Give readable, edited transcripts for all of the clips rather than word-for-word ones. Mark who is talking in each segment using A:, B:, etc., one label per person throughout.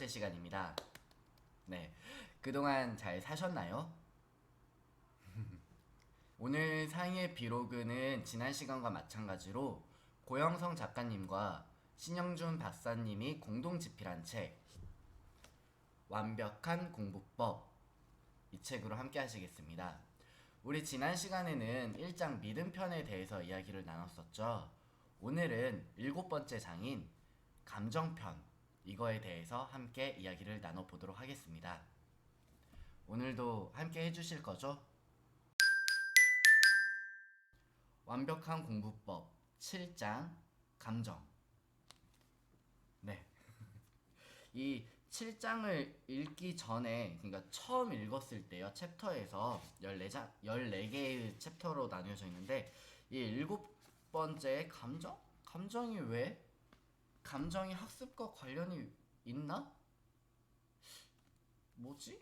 A: 번째 시간입니다. 네, 그동안 잘 사셨나요? 오늘 상의의 비로그는 지난 시간과 마찬가지로 고영성 작가님과 신영준 박사님이 공동 집필한 책 완벽한 공부법, 이 책으로 함께 하시겠습니다. 우리 지난 시간에는 1장 믿음편에 대해서 이야기를 나눴었죠. 오늘은 7번째 장인 감정편, 이거에 대해서 함께 이야기를 나눠보도록 하겠습니다. 오늘도 함께 해주실 거죠? 완벽한 공부법 7장 감정. 네. 이 7장을 읽기 전에, 그러니까 처음 읽었을 때요, 챕터에서 14개의 챕터로 나뉘어져 있는데, 이 7번째 감정? 감정이 왜? 감정이 학습과 관련이 있나? 뭐지?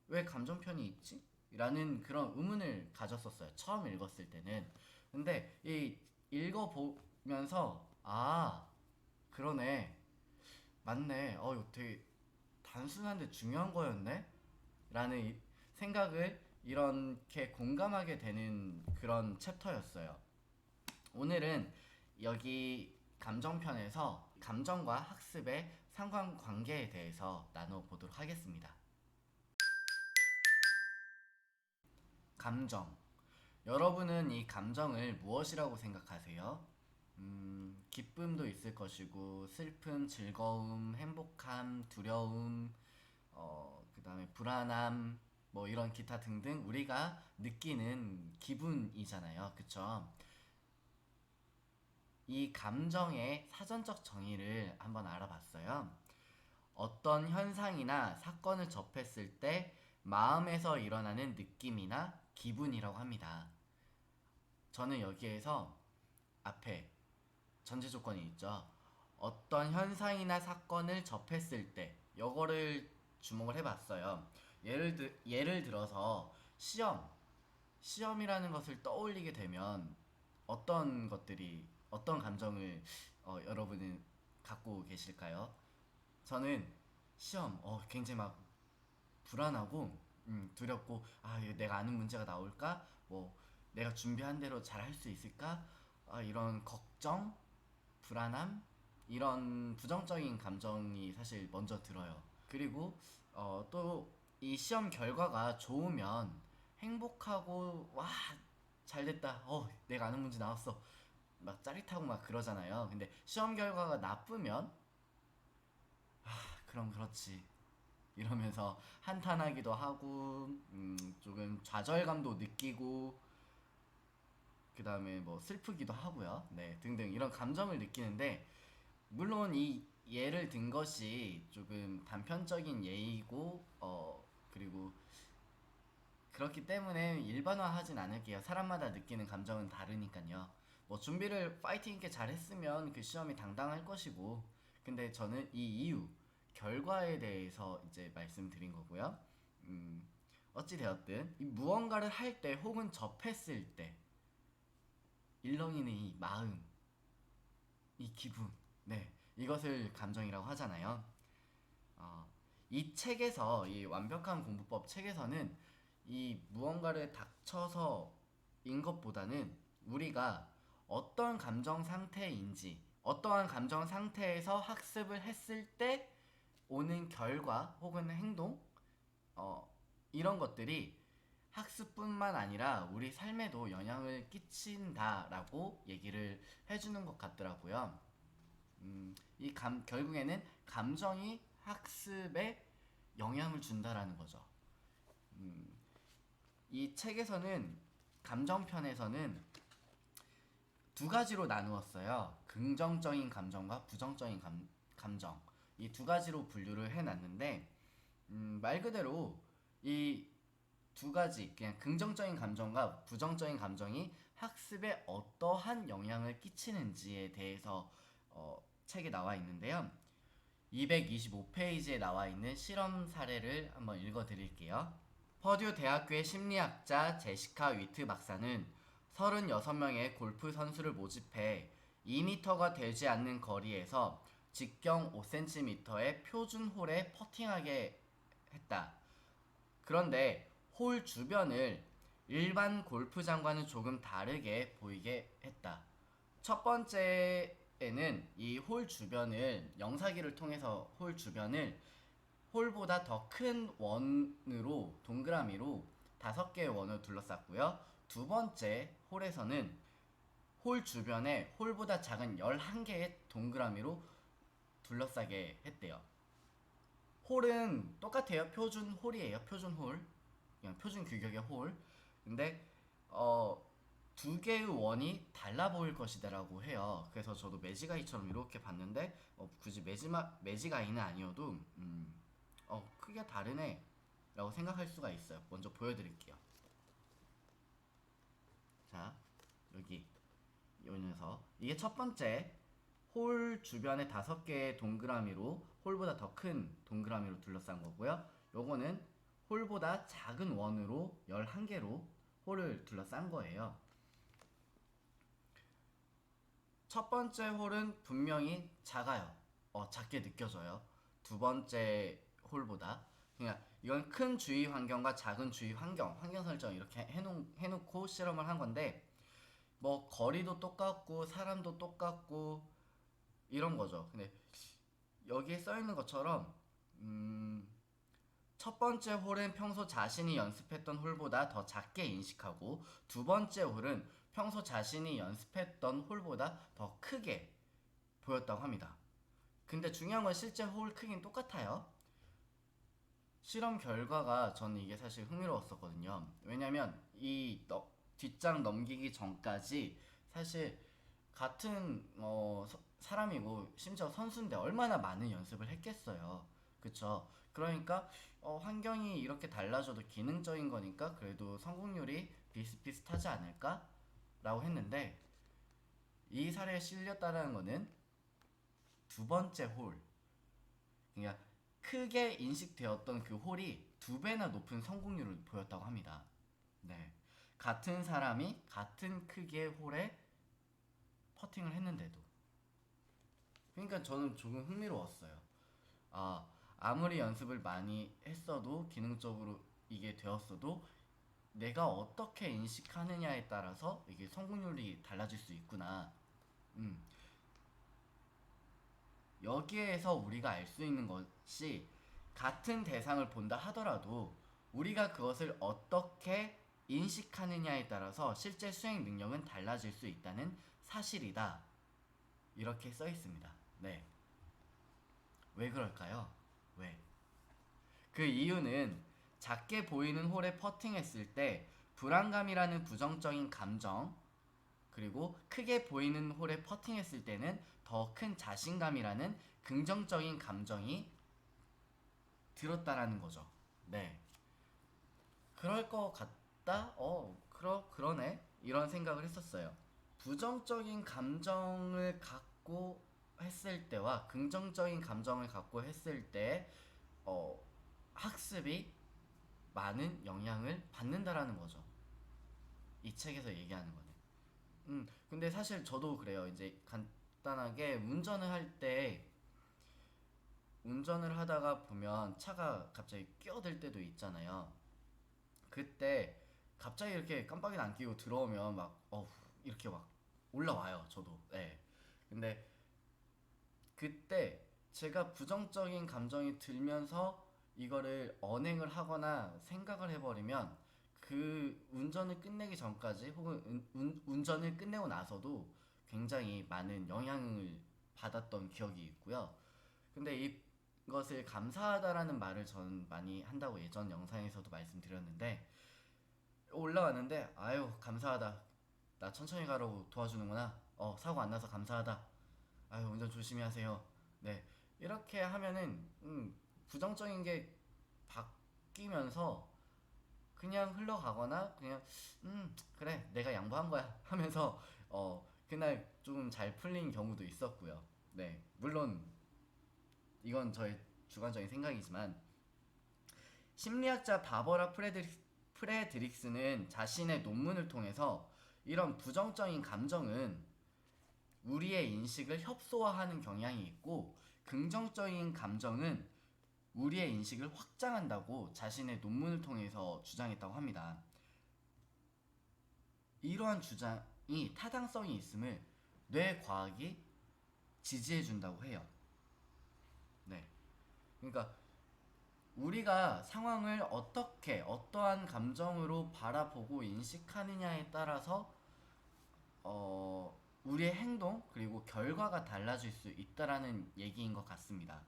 A: 왜 감정편이 있지? 라는 그런 의문을 가졌었어요. 처음 읽었을 때는. 근데 이 읽어보면서 그러네. 맞네. 이거 되게 단순한데 중요한 거였네? 라는 생각을 이렇게 공감하게 되는 그런 챕터였어요. 오늘은 여기 감정편에서 감정과 학습의 상관관계에 대해서 나눠보도록 하겠습니다. 감정. 여러분은 이 감정을 무엇이라고 생각하세요? 기쁨도 있을 것이고, 슬픔, 즐거움, 행복함, 두려움, 그 다음에 불안함, 뭐 이런 기타 등등 우리가 느끼는 기분이잖아요. 그쵸? 이 감정의 사전적 정의를 한번 알아봤어요. 어떤 현상이나 사건을 접했을 때 마음에서 일어나는 느낌이나 기분이라고 합니다. 저는 여기에서 앞에 전제 조건이 있죠. 어떤 현상이나 사건을 접했을 때, 요거를 주목을 해봤어요. 예를 들어서 시험이라는 것을 떠올리게 되면 어떤 감정을 여러분은 갖고 계실까요? 저는 시험 굉장히 막 불안하고 두렵고, 이거 내가 아는 문제가 나올까? 뭐 내가 준비한 대로 잘 할 수 있을까? 이런 걱정, 불안함, 이런 부정적인 감정이 사실 먼저 들어요. 그리고 또 이 시험 결과가 좋으면 행복하고, 와, 잘 됐다. 내가 아는 문제 나왔어. 막 짜릿하고 막 그러잖아요. 근데 시험 결과가 나쁘면 그럼 그렇지, 이러면서 한탄하기도 하고, 조금 좌절감도 느끼고, 그 다음에 뭐 슬프기도 하고요. 네, 등등 이런 감정을 느끼는데, 물론 이 예를 든 것이 조금 단편적인 예이고, 그리고 그렇기 때문에 일반화하진 않을게요. 사람마다 느끼는 감정은 다르니까요. 뭐 준비를 파이팅 있게 잘했으면 그 시험이 당당할 것이고, 근데 저는 이 이유, 결과에 대해서 이제 말씀드린 거고요. 어찌 되었든 이 무언가를 할 때 혹은 접했을 때 일렁이는 이 마음, 이 기분, 네, 이것을 감정이라고 하잖아요. 어, 이 책에서, 이 완벽한 공부법 책에서는 이 무언가를 닥쳐서인 것보다는 우리가 어떤 감정 상태인지, 어떠한 감정 상태에서 학습을 했을 때 오는 결과 혹은 행동, 이런 것들이 학습뿐만 아니라 우리 삶에도 영향을 끼친다라고 얘기를 해주는 것 같더라고요. 결국에는 감정이 학습에 영향을 준다라는 거죠. 이 책에서는, 감정편에서는 두 가지로 나누었어요. 긍정적인 감정과 부정적인 감정. 이 두 가지로 분류를 해놨는데, 말 그대로 이 두 가지, 그냥 긍정적인 감정과 부정적인 감정이 학습에 어떠한 영향을 끼치는지에 대해서 책에 나와 있는데요. 225페이지에 나와 있는 실험 사례를 한번 읽어 드릴게요. 퍼듀 대학교의 심리학자 제시카 위트 박사는 36명의 골프 선수를 모집해 2m가 되지 않는 거리에서 직경 5cm의 표준 홀에 퍼팅하게 했다. 그런데 홀 주변을 일반 골프장과는 조금 다르게 보이게 했다. 첫 번째에는 이 홀 주변을 영사기를 통해서 홀 주변을 홀보다 더 큰 원으로 동그라미로 5개의 원을 둘러쌌고요. 두 번째 홀에서는 홀 주변에 홀보다 작은 11개의 동그라미로 둘러싸게 했대요. 홀은 똑같아요. 표준 홀이에요. 표준 홀. 그냥 표준 규격의 홀. 근데 두 개의 원이 달라 보일 것이다라고 해요. 그래서 저도 매지가이처럼 이렇게 봤는데 굳이 매지가이는 아니어도 크게 다르네 라고 생각할 수가 있어요. 먼저 보여드릴게요. 자, 여기 이 녀석. 이게 첫 번째 홀 주변에 5개의 동그라미로 홀보다 더 큰 동그라미로 둘러싼 거고요. 요거는 홀보다 작은 원으로 11개로 홀을 둘러싼 거예요. 첫 번째 홀은 분명히 작아요. 작게 느껴져요. 두 번째 홀보다. 그냥 이건 큰 주위 환경과 작은 주위 환경 설정 이렇게 해놓고 실험을 한 건데, 뭐 거리도 똑같고 사람도 똑같고 이런 거죠. 근데 여기에 써 있는 것처럼 첫 번째 홀은 평소 자신이 연습했던 홀보다 더 작게 인식하고, 두 번째 홀은 평소 자신이 연습했던 홀보다 더 크게 보였다고 합니다. 근데 중요한 건 실제 홀 크기는 똑같아요. 실험 결과가 저는 이게 사실 흥미로웠었거든요. 왜냐면 이 뒷장 넘기기 전까지 사실 같은 사람이고 심지어 선수인데 얼마나 많은 연습을 했겠어요. 그쵸? 그러니까 환경이 이렇게 달라져도 기능적인 거니까 그래도 성공률이 비슷비슷하지 않을까? 라고 했는데, 이 사례에 실렸다는 거는 두 번째 홀, 그러니까 크게 인식되었던 그 홀이 2배나 높은 성공률을 보였다고 합니다. 네. 같은 사람이 같은 크기의 홀에 퍼팅을 했는데도. 그러니까 저는 조금 흥미로웠어요. 아무리 연습을 많이 했어도 기능적으로 이게 되었어도 내가 어떻게 인식하느냐에 따라서 이게 성공률이 달라질 수 있구나. 음. 여기에서 우리가 알 수 있는 것이, 같은 대상을 본다 하더라도 우리가 그것을 어떻게 인식하느냐에 따라서 실제 수행 능력은 달라질 수 있다는 사실이다. 이렇게 써 있습니다. 네. 왜 그럴까요? 왜? 그 이유는 작게 보이는 홀에 퍼팅했을 때 불안감이라는 부정적인 감정, 그리고 크게 보이는 홀에 퍼팅했을 때는 더 큰 자신감이라는 긍정적인 감정이 들었다라는 거죠. 네. 그럴 것 같다? 그러네? 이런 생각을 했었어요. 부정적인 감정을 갖고 했을 때와 긍정적인 감정을 갖고 했을 때, 어, 학습이 많은 영향을 받는다라는 거죠. 이 책에서 얘기하는 거는. 근데 사실 저도 그래요. 이제 간단하게 운전을 하다가 보면 차가 갑자기 끼어들 때도 있잖아요. 그때 갑자기 이렇게 깜빡이도 안 끼고 들어오면 막 이렇게 막 올라와요. 저도. 네. 근데 그때 제가 부정적인 감정이 들면서 이거를 언행을 하거나 생각을 해버리면 그 운전을 끝내기 전까지 혹은 운전을 끝내고 나서도 굉장히 많은 영향을 받았던 기억이 있고요. 근데 이것을 감사하다라는 말을 전 많이 한다고 예전 영상에서도 말씀드렸는데, 올라왔는데 아유 감사하다, 나 천천히 가라고 도와주는구나, 사고 안 나서 감사하다, 아유 운전 조심히 하세요. 네, 이렇게 하면은 부정적인 게 바뀌면서 그냥 흘러가거나 그냥 그래 내가 양보한 거야 하면서 그날 좀 잘 풀린 경우도 있었고요. 네, 물론 이건 저의 주관적인 생각이지만, 심리학자 바버라 프레드릭스는 자신의 논문을 통해서 이런 부정적인 감정은 우리의 인식을 협소화하는 경향이 있고, 긍정적인 감정은 우리의 인식을 확장한다고 자신의 논문을 통해서 주장했다고 합니다. 이러한 주장이 타당성이 있음을 뇌과학이 지지해준다고 해요. 네. 그러니까 우리가 상황을 어떠한 감정으로 바라보고 인식하느냐에 따라서 우리의 행동 그리고 결과가 달라질 수 있다라는 얘기인 것 같습니다.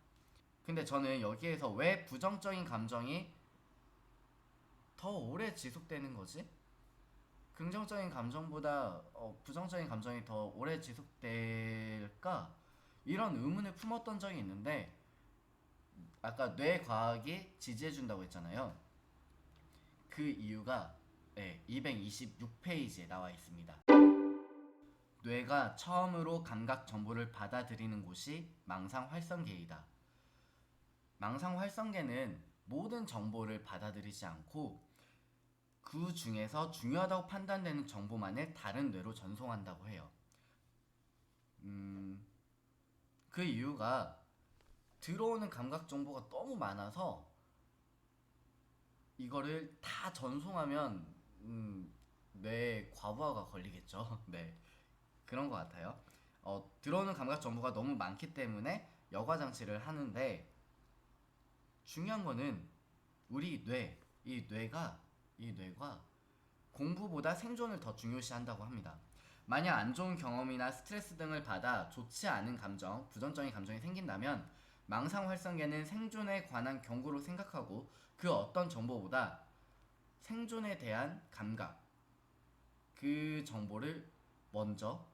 A: 근데 저는 여기에서 왜 부정적인 감정이 더 오래 지속되는 거지? 긍정적인 감정보다 부정적인 감정이 더 오래 지속될까? 이런 의문을 품었던 적이 있는데 아까 뇌과학이 지지해준다고 했잖아요. 그 이유가 226페이지에 나와 있습니다. 뇌가 처음으로 감각 정보를 받아들이는 곳이 망상활성계이다. 망상활성계는 모든 정보를 받아들이지 않고 그 중에서 중요하다고 판단되는 정보만을 다른 뇌로 전송한다고 해요. 그 이유가 들어오는 감각 정보가 너무 많아서 이거를 다 전송하면 뇌에 과부하가 걸리겠죠. 네, 그런 것 같아요. 들어오는 감각 정보가 너무 많기 때문에 여과 장치를 하는데 중요한 거는 우리 뇌가 공부보다 생존을 더 중요시한다고 합니다. 만약 안 좋은 경험이나 스트레스 등을 받아 좋지 않은 감정, 부정적인 감정이 생긴다면 망상활성계는 생존에 관한 경고로 생각하고 그 어떤 정보보다 생존에 대한 감각, 그 정보를 먼저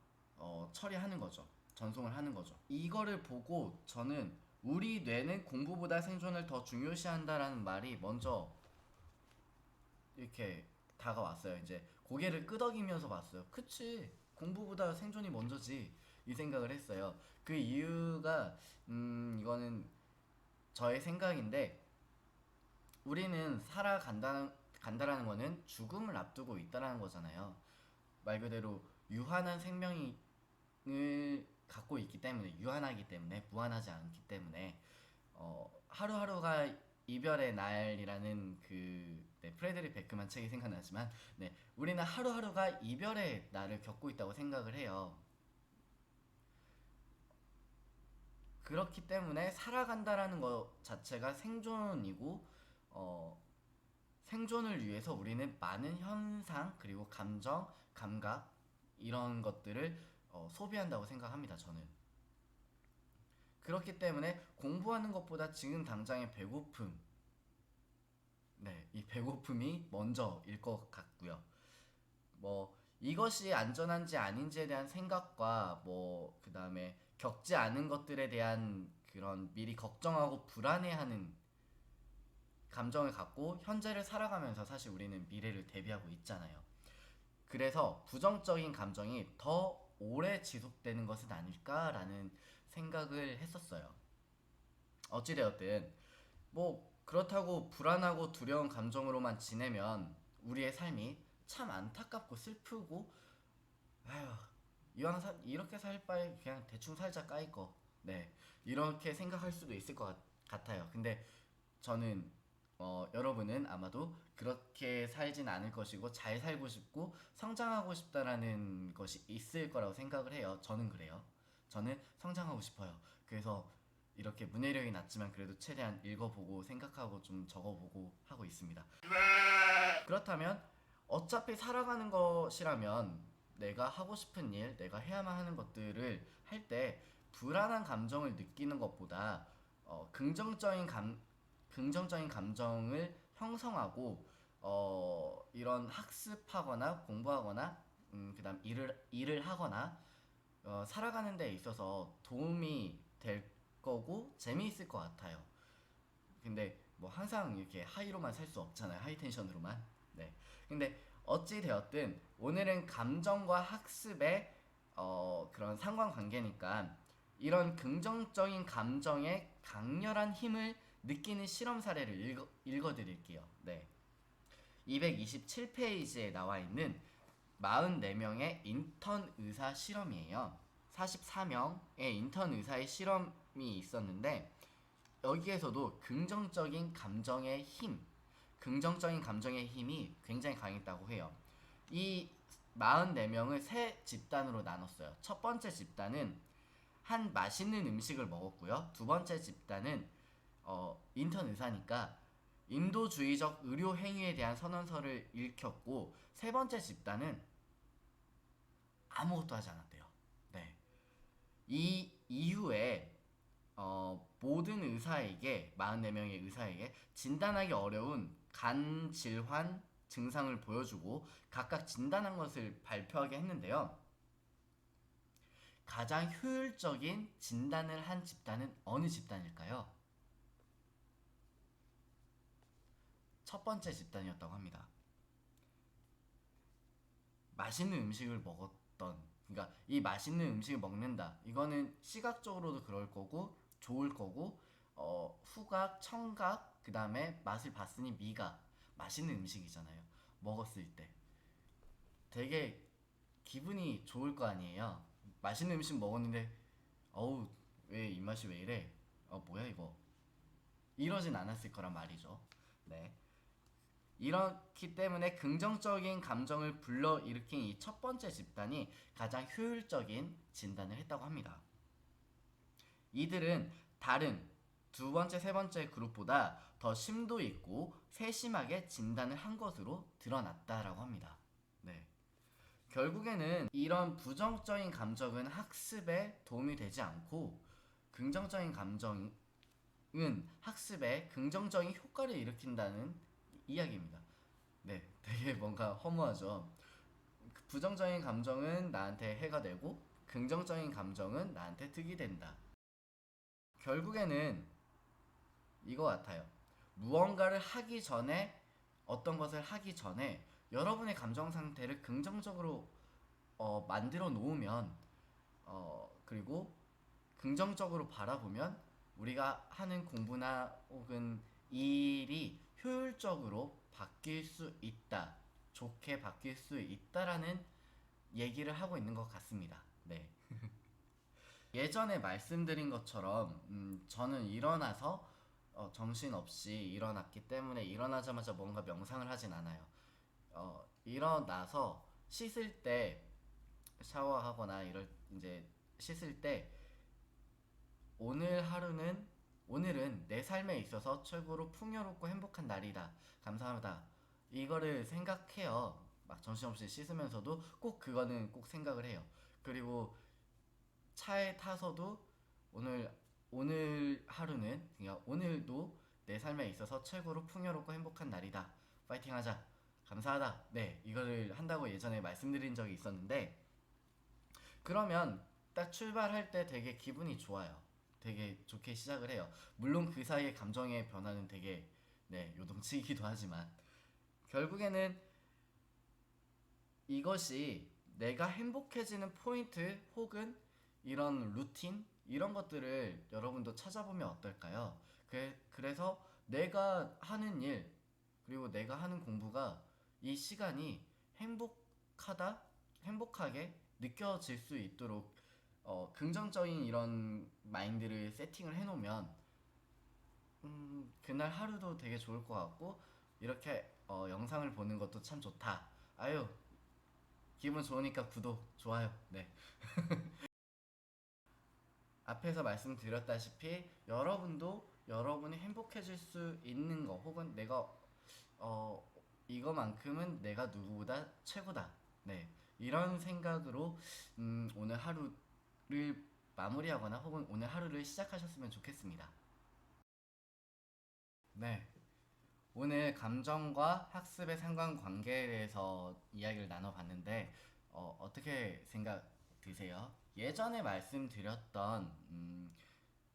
A: 처리하는 거죠. 전송을 하는 거죠. 이거를 보고 저는 우리 뇌는 공부보다 생존을 더 중요시한다라는 말이 먼저 이렇게 다가왔어요. 이제 고개를 끄덕이면서 봤어요. 그치, 공부보다 생존이 먼저지, 이 생각을 했어요. 그 이유가 이거는 저의 생각인데 우리는 간다라는 거는 죽음을 앞두고 있다라는 거잖아요. 말 그대로 유한한 생명을 갖고 있기 때문에, 유한하기 때문에, 무한하지 않기 때문에 하루하루가 이별의 날이라는 프레드리 베크만 책이 생각나지만, 네, 우리는 하루하루가 이별의 날을 겪고 있다고 생각을 해요. 그렇기 때문에 살아간다라는 것 자체가 생존이고, 생존을 위해서 우리는 많은 현상 그리고 감정, 감각 이런 것들을 소비한다고 생각합니다. 저는. 그렇기 때문에 공부하는 것보다 지금 당장의 배고픔, 이 배고픔이 먼저일 것 같고요. 이것이 안전한지 아닌지에 대한 생각과 그 다음에 겪지 않은 것들에 대한 그런 미리 걱정하고 불안해하는 감정을 갖고 현재를 살아가면서 사실 우리는 미래를 대비하고 있잖아요. 그래서 부정적인 감정이 더 오래 지속되는 것은 아닐까라는 생각을 했었어요. 어찌되었든 그렇다고 불안하고 두려운 감정으로만 지내면 우리의 삶이 참 안타깝고 슬프고, 아휴, 이렇게 살 바에 그냥 대충 살자 까이거, 네, 이렇게 생각할 수도 있을 것 같아요. 근데 저는 여러분은 아마도 그렇게 살진 않을 것이고 잘 살고 싶고 성장하고 싶다라는 것이 있을 거라고 생각을 해요. 저는 그래요. 저는 성장하고 싶어요. 그래서 이렇게 문해력이 낮지만 그래도 최대한 읽어보고 생각하고 좀 적어보고 하고 있습니다. 그렇다면 어차피 살아가는 것이라면 내가 하고 싶은 일, 내가 해야만 하는 것들을 할 때 불안한 감정을 느끼는 것보다 긍정적인 감정을 형성하고 이런 학습하거나 공부하거나 그다음 일을 하거나 살아가는 데 있어서 도움이 될 거고 재미있을 것 같아요. 근데 항상 이렇게 하이로만 살 수 없잖아요. 하이 텐션으로만. 네. 근데 어찌 되었든 오늘은 감정과 학습의 그런 상관관계니까 이런 긍정적인 감정의 강렬한 힘을 느끼는 실험 사례를 읽어드릴게요. 네. 227페이지에 나와 있는 44명의 인턴 의사 실험이에요. 44명의 인턴 의사의 실험 있었는데 여기에서도 긍정적인 감정의 힘이 굉장히 강했다고 해요. 이 44명을 세 집단으로 나눴어요. 첫 번째 집단은 한 맛있는 음식을 먹었고요. 두 번째 집단은 인턴 의사니까 인도주의적 의료 행위에 대한 선언서를 읽혔고, 세 번째 집단은 아무것도 하지 않았대요. 네. 이 이후에 모든 의사에게 44명의 의사에게 진단하기 어려운 간 질환 증상을 보여주고 각각 진단한 것을 발표하게 했는데요. 가장 효율적인 진단을 한 집단은 어느 집단일까요? 첫 번째 집단이었다고 합니다. 맛있는 음식을 먹었던, 그러니까 이 맛있는 음식을 먹는다, 이거는 시각적으로도 그럴 거고 좋을 거고, 후각, 청각, 그 다음에 맛을 봤으니 미각, 맛있는 음식이잖아요. 먹었을 때 되게 기분이 좋을 거 아니에요. 맛있는 음식 먹었는데 어우, 왜 입맛이 왜 이래, 뭐야 이거, 이러진 않았을 거란 말이죠. 네. 이렇기 때문에 긍정적인 감정을 불러일으킨 이 첫 번째 집단이 가장 효율적인 진단을 했다고 합니다. 이들은 다른 두 번째, 세 번째 그룹보다 더 심도 있고 세심하게 진단을 한 것으로 드러났다라고 합니다. 네. 결국에는 이런 부정적인 감정은 학습에 도움이 되지 않고, 긍정적인 감정은 학습에 긍정적인 효과를 일으킨다는 이야기입니다. 네, 되게 뭔가 허무하죠. 부정적인 감정은 나한테 해가 되고 긍정적인 감정은 나한테 득이 된다. 결국에는 이거 같아요. 무언가를 하기 전에, 어떤 것을 하기 전에 여러분의 감정 상태를 긍정적으로 만들어 놓으면, 그리고 긍정적으로 바라보면 우리가 하는 공부나 혹은 일이 효율적으로 바뀔 수 있다, 좋게 바뀔 수 있다라는 얘기를 하고 있는 것 같습니다. 네. 예전에 말씀드린 것처럼 저는 일어나서 정신없이 일어났기 때문에 일어나자마자 뭔가 명상을 하진 않아요. 일어나서 씻을 때, 샤워하거나 이럴 이제 씻을 때, 오늘 하루는 오늘은 내 삶에 있어서 최고로 풍요롭고 행복한 날이다, 감사하다, 이거를 생각해요. 막 정신없이 씻으면서도 꼭 그거는 꼭 생각을 해요. 그리고 차에 타서도 오늘 하루는, 그러니까 오늘도 내 삶에 있어서 최고로 풍요롭고 행복한 날이다, 파이팅하자, 감사하다, 네, 이거를 한다고 예전에 말씀드린 적이 있었는데, 그러면 딱 출발할 때 되게 기분이 좋아요. 되게 좋게 시작을 해요. 물론 그 사이에 감정의 변화는 되게, 네, 요동치기도 하지만 결국에는 이것이 내가 행복해지는 포인트 혹은 이런 루틴, 이런 것들을 여러분도 찾아보면 어떨까요? 그래서 내가 하는 일, 그리고 내가 하는 공부가 이 시간이 행복하게 느껴질 수 있도록 긍정적인 이런 마인드를 세팅을 해놓으면 그날 하루도 되게 좋을 것 같고, 이렇게 영상을 보는 것도 참 좋다. 아유, 기분 좋으니까 구독, 좋아요. 네. 앞에서 말씀드렸다시피 여러분도 여러분이 행복해질 수 있는 거, 혹은 내가 어 이거만큼은 내가 누구보다 최고다, 네, 이런 생각으로 오늘 하루를 마무리하거나 혹은 오늘 하루를 시작하셨으면 좋겠습니다. 네, 오늘 감정과 학습의 상관관계에 대해서 이야기를 나눠봤는데 어떻게 생각 드세요? 예전에 말씀드렸던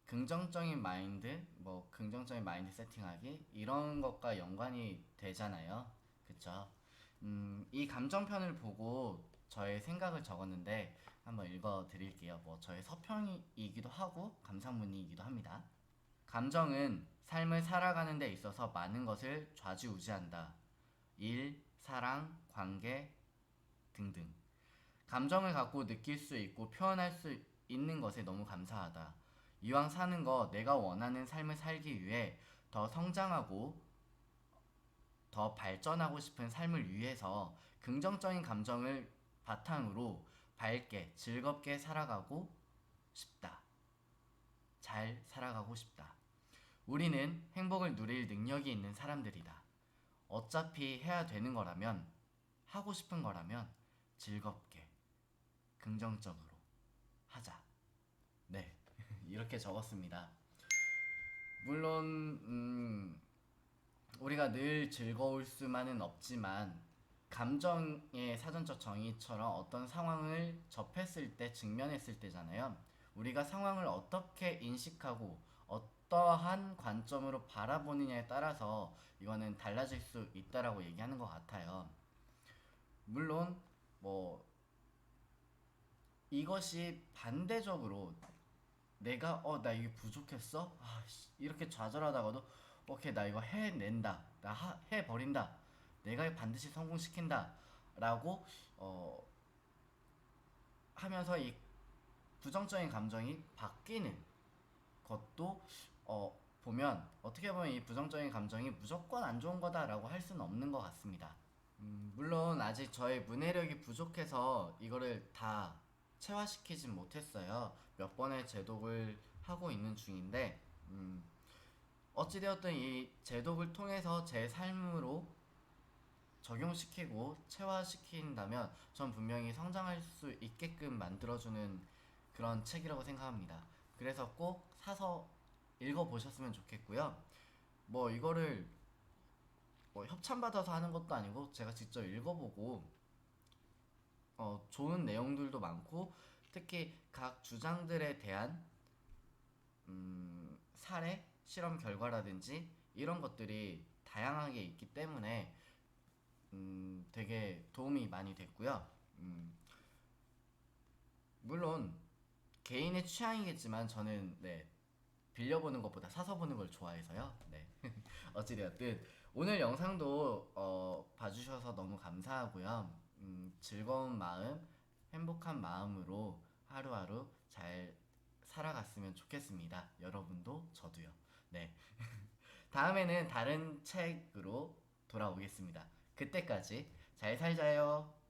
A: 긍정적인 마인드, 뭐 긍정적인 마인드 세팅하기, 이런 것과 연관이 되잖아요. 그쵸? 이 감정편을 보고 저의 생각을 적었는데 한번 읽어 드릴게요. 뭐 저의 서평이기도 하고 감상문이기도 합니다. 감정은 삶을 살아가는 데 있어서 많은 것을 좌지우지한다. 일, 사랑, 관계 등등. 감정을 갖고 느낄 수 있고 표현할 수 있는 것에 너무 감사하다. 이왕 사는 거 내가 원하는 삶을 살기 위해 더 성장하고 더 발전하고 싶은 삶을 위해서 긍정적인 감정을 바탕으로 밝게 즐겁게 살아가고 싶다. 잘 살아가고 싶다. 우리는 행복을 누릴 능력이 있는 사람들이다. 어차피 해야 되는 거라면, 하고 싶은 거라면 즐겁게, 긍정적으로 하자. 네, 이렇게 적었습니다. 물론, 우리가 늘 즐거울 수만은 없지만, 감정의 사전적 정의처럼 어떤 상황을 접했을 때, 직면했을 때잖아요. 우리가 상황을 어떻게 인식하고 어떠한 관점으로 바라보느냐에 따라서 이거는 달라질 수 있다라고 얘기하는 것 같아요. 물론 뭐 이것이 반대적으로 내가 나 이게 부족했어? 이렇게 좌절하다가도 오케이 나 이거 해낸다. 해버린다. 내가 반드시 성공시킨다. 라고 어, 하면서 이 부정적인 감정이 바뀌는 것도 보면 어떻게 보면 이 부정적인 감정이 무조건 안 좋은 거다라고 할 수는 없는 것 같습니다. 물론 아직 저의 문해력이 부족해서 이거를 다 체화시키진 못했어요. 몇 번의 제독을 하고 있는 중인데 어찌되었든 이 제독을 통해서 제 삶으로 적용시키고 체화시킨다면 전 분명히 성장할 수 있게끔 만들어주는 그런 책이라고 생각합니다. 그래서 꼭 사서 읽어보셨으면 좋겠고요. 뭐 이거를 뭐 협찬받아서 하는 것도 아니고 제가 직접 읽어보고 좋은 내용들도 많고 특히 각 주장들에 대한 사례, 실험 결과라든지 이런 것들이 다양하게 있기 때문에 되게 도움이 많이 됐고요. 물론 개인의 취향이겠지만 저는 네, 빌려보는 것보다 사서 보는 걸 좋아해서요. 네. 어찌되었든 오늘 영상도 봐주셔서 너무 감사하고요. 즐거운 마음, 행복한 마음으로 하루하루 잘 살아갔으면 좋겠습니다. 여러분도 저도요. 네. 다음에는 다른 책으로 돌아오겠습니다. 그때까지 잘 살자요.